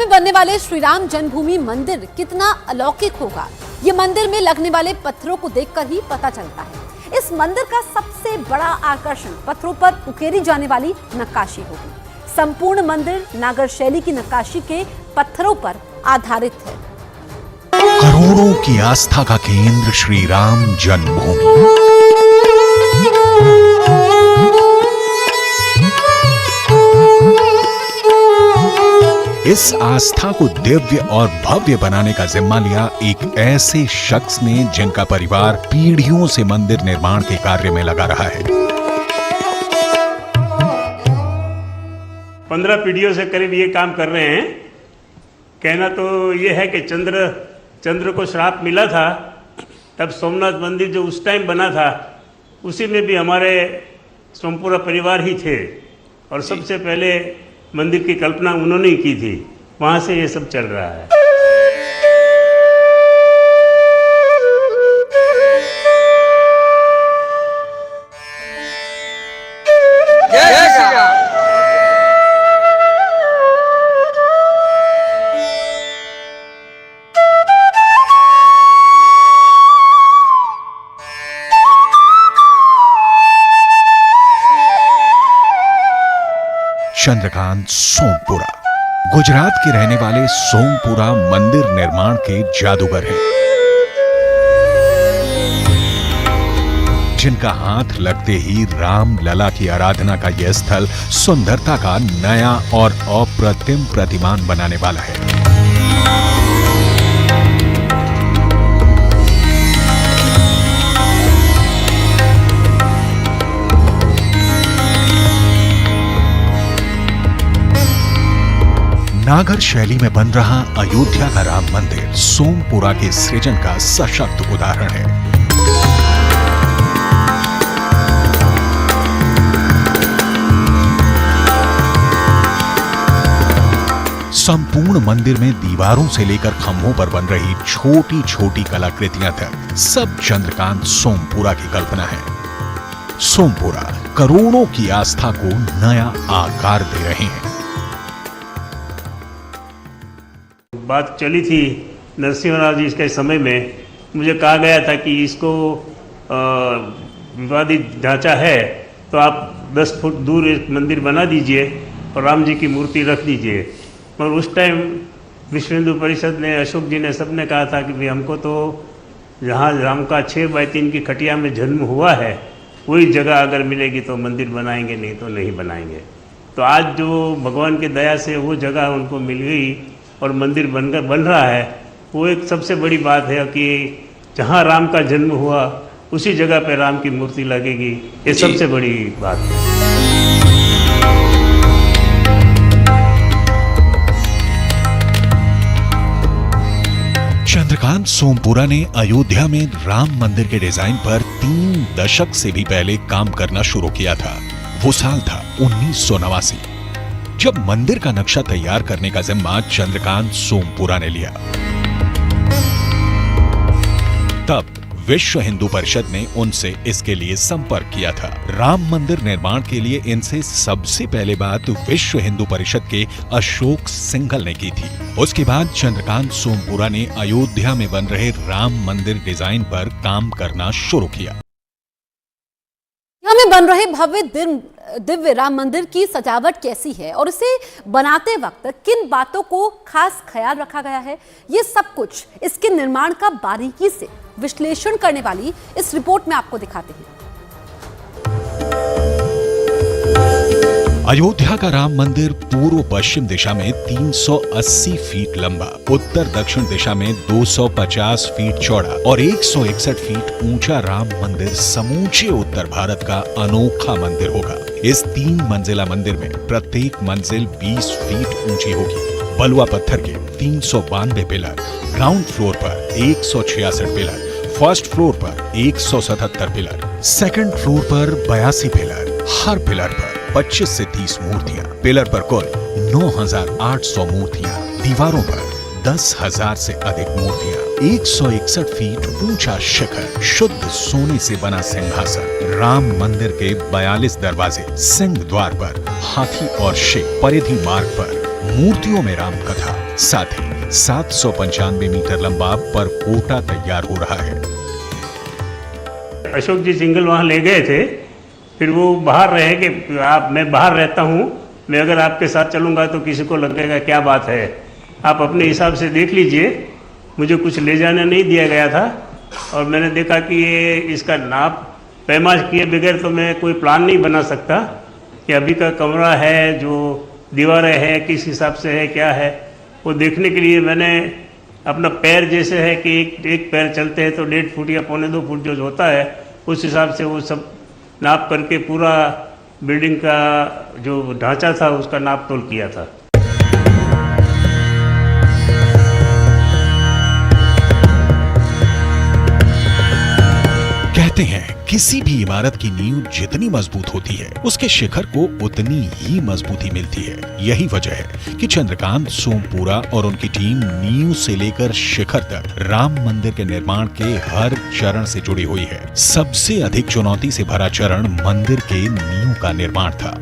में बनने वाले श्री राम जन्मभूमि मंदिर कितना अलौकिक होगा, ये मंदिर में लगने वाले पत्थरों को देखकर ही पता चलता है। इस मंदिर का सबसे बड़ा आकर्षण पत्थरों पर उकेरी जाने वाली नक्काशी होगी। संपूर्ण मंदिर नागर शैली की नक्काशी के पत्थरों पर आधारित है। करोड़ों की आस्था का केंद्र श्री राम जन्मभूमि। इस आस्था को दिव्य और भव्य बनाने का जिम्मा लिया एक ऐसे शख्स ने जिनका परिवार पीढ़ियों से मंदिर निर्माण के कार्य में लगा रहा है। 15 पीढ़ियों से करीब ये काम कर रहे हैं। कहना तो ये है कि चंद्र को श्राप मिला था, तब सोमनाथ मंदिर जो उस टाइम बना था उसी में भी हमारे सोमपुरा परिवार ही थे और सबसे पहले मंदिर की कल्पना उन्होंने ही की थी। वहां से ये सब चल रहा है। चंद्रकांत सोमपुरा गुजरात के रहने वाले सोमपुरा मंदिर निर्माण के जादूगर हैं, जिनका हाथ लगते ही राम लला की आराधना का यह स्थल सुंदरता का नया और अप्रतिम प्रतिमान बनाने वाला है। नागर शैली में बन रहा अयोध्या का राम मंदिर सोमपुरा के सृजन का सशक्त उदाहरण है। संपूर्ण मंदिर में दीवारों से लेकर खंभों पर बन रही छोटी छोटी कलाकृतियां तक सब चंद्रकांत सोमपुरा की कल्पना है। सोमपुरा करोड़ों की आस्था को नया आकार दे रहे हैं। बात चली थी नरसिंहराव जी के समय में, मुझे कहा गया था कि इसको विवादित ढांचा है तो आप 10 फुट दूर एक मंदिर बना दीजिए और राम जी की मूर्ति रख दीजिए। और उस टाइम विश्व हिंदू परिषद ने, अशोक जी ने, सबने कहा था कि भाई हमको तो जहाँ राम का 6x3 की खटिया में जन्म हुआ है वही जगह अगर मिलेगी तो मंदिर बनाएंगे, नहीं तो नहीं बनाएंगे। तो आज जो भगवान की दया से वो जगह उनको मिल गई और मंदिर बन रहा है, वो एक सबसे बड़ी बात है कि जहाँ राम का जन्म हुआ उसी जगह पे राम की मूर्ति लगेगी। ये सबसे बड़ी बात है। चंद्रकांत सोमपुरा ने अयोध्या में राम मंदिर के डिजाइन पर 3 दशक से भी पहले काम करना शुरू किया था। वो साल था 1989, जब मंदिर का नक्शा तैयार करने का जिम्मा चंद्रकांत सोमपुरा ने लिया। तब विश्व हिंदू परिषद ने उनसे इसके लिए संपर्क किया था। राम मंदिर निर्माण के लिए इनसे सबसे पहले बात विश्व हिंदू परिषद के अशोक सिंघल ने की थी। उसके बाद चंद्रकांत सोमपुरा ने अयोध्या में बन रहे राम मंदिर डिजाइन पर काम करना शुरू किया। में बन रहे भव्य दिव्य राम मंदिर की सजावट कैसी है और इसे बनाते वक्त किन बातों को खास ख्याल रखा गया है, ये सब कुछ इसके निर्माण का बारीकी से विश्लेषण करने वाली इस रिपोर्ट में आपको दिखाते हैं। अयोध्या का राम मंदिर पूर्व पश्चिम दिशा में 380 फीट लंबा, उत्तर दक्षिण दिशा में 250 फीट चौड़ा और 161 फीट ऊंचा राम मंदिर समूचे उत्तर भारत का अनोखा मंदिर होगा। इस 3 मंजिला मंदिर में प्रत्येक मंजिल 20 फीट ऊंची होगी। बलुआ पत्थर के 392 पिलर, ग्राउंड फ्लोर पर 166 पिलर, फर्स्ट फ्लोर पर 177 पिलर, सेकंड फ्लोर पर 82 पिलर, हर पिलर पर 25 से 30 मूर्तियां, पिलर पर कुल 9,800 मूर्तियां, दीवारों पर 10,000 से अधिक मूर्तियां, 161 फीट ऊंचा शिखर, शुद्ध सोने से बना सिंहासन, राम मंदिर के 42 दरवाजे, सिंह द्वार पर हाथी और शेर, परिधि मार्ग पर मूर्तियों में राम कथा, साथ ही 795 मीटर लंबा परकोटा तैयार हो रहा है। अशोक जी सिंगल वहाँ ले गए थे, फिर वो बाहर रहे कि मैं बाहर रहता हूँ, मैं अगर आपके साथ चलूँगा तो किसी को लगेगा क्या बात है, आप अपने हिसाब से देख लीजिए। मुझे कुछ ले जाने नहीं दिया गया था और मैंने देखा कि ये इसका नाप पैमाश किए बगैर तो मैं कोई प्लान नहीं बना सकता कि अभी का कमरा है, जो दीवारें हैं किस हिसाब से है, क्या है, वो देखने के लिए मैंने अपना पैर जैसे है कि एक पैर चलते हैं तो 1.5 फुट या 2.25 फुट जो होता है, उस हिसाब से वो सब नाप करके पूरा बिल्डिंग का जो ढांचा था उसका नाप तोल किया था। कहते हैं किसी भी इमारत की नींव जितनी मजबूत होती है उसके शिखर को उतनी ही मजबूती मिलती है। यही वजह है कि चंद्रकांत सोमपुरा और उनकी टीम नींव से लेकर शिखर तक राम मंदिर के निर्माण के हर चरण से जुड़ी हुई है। सबसे अधिक चुनौती से भरा चरण मंदिर के नींव का निर्माण था।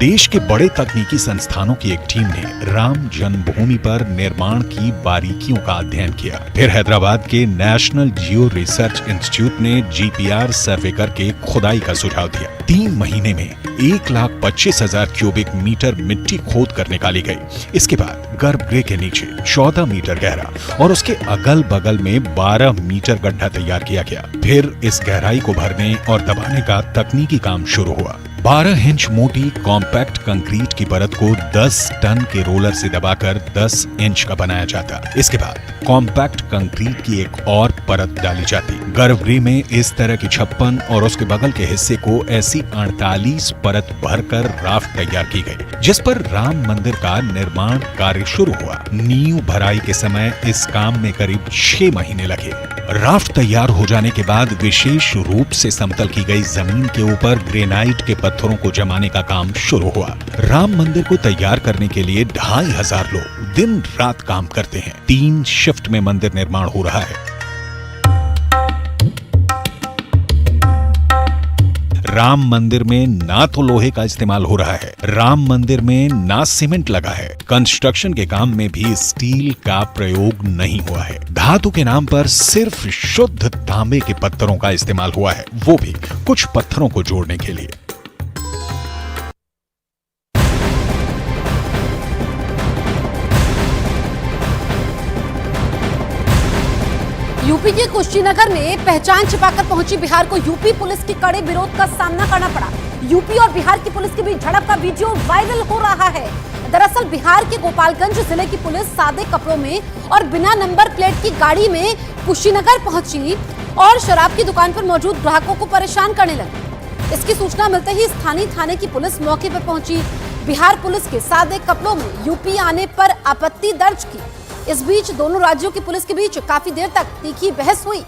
देश के बड़े तकनीकी संस्थानों की एक टीम ने राम जन्मभूमि पर निर्माण की बारीकियों का अध्ययन किया। फिर हैदराबाद के नेशनल जियो रिसर्च इंस्टीट्यूट ने GPR सर्वे करके खुदाई का सुझाव दिया। 3 महीने में 1,25,000 क्यूबिक मीटर मिट्टी खोद कर निकाली गई। इसके बाद गर्भगृह के नीचे 14 मीटर गहरा और उसके अगल बगल में 12 मीटर गड्ढा तैयार किया गया। फिर इस गहराई को भरने और दबाने का तकनीकी काम शुरू हुआ। 12 इंच मोटी कॉम्पैक्ट कंक्रीट की परत को 10 टन के रोलर से दबाकर 10 इंच का बनाया जाता। इसके बाद कॉम्पैक्ट कंक्रीट की एक और परत डाली जाती। गर्भगृह में इस तरह की 56 और उसके बगल के हिस्से को ऐसी 48 परत भरकर राफ्ट तैयार की गई, जिस पर राम मंदिर का निर्माण कार्य शुरू हुआ। नींव भराई के समय इस काम में करीब 6 महीने लगे। राफ्ट तैयार हो जाने के बाद विशेष रूप से समतल की गई जमीन के ऊपर ग्रेनाइट के पत्थरों को जमाने का काम शुरू हुआ। राम मंदिर को तैयार करने के लिए 2,500 लोग दिन रात काम करते हैं। 3 शिफ्ट में मंदिर निर्माण हो रहा है। राम मंदिर में ना तो लोहे का इस्तेमाल हो रहा है, राम मंदिर में ना सीमेंट लगा है। कंस्ट्रक्शन के काम में भी स्टील का प्रयोग नहीं हुआ है। धातु के नाम पर सिर्फ शुद्ध तांबे के पत्थरों का इस्तेमाल हुआ है, वो भी कुछ पत्थरों को जोड़ने के लिए। यूपी के कुशीनगर में पहचान छिपाकर पहुंची बिहार को यूपी पुलिस के कड़े विरोध का सामना करना पड़ा। यूपी और बिहार की पुलिस के बीच झड़प का वीडियो वायरल हो रहा है। दरअसल बिहार के गोपालगंज जिले की पुलिस सादे कपड़ों में और बिना नंबर प्लेट की गाड़ी में कुशीनगर पहुंची और शराब की दुकान पर मौजूद ग्राहकों को परेशान करने लगी। इसकी सूचना मिलते ही स्थानीय थाने की पुलिस मौके पर पहुंची। बिहार पुलिस के सादे कपड़ों में यूपी आने पर आपत्ति दर्ज की। इस बीच दोनों राज्यों की पुलिस के बीच काफी देर तक तीखी बहस हुई।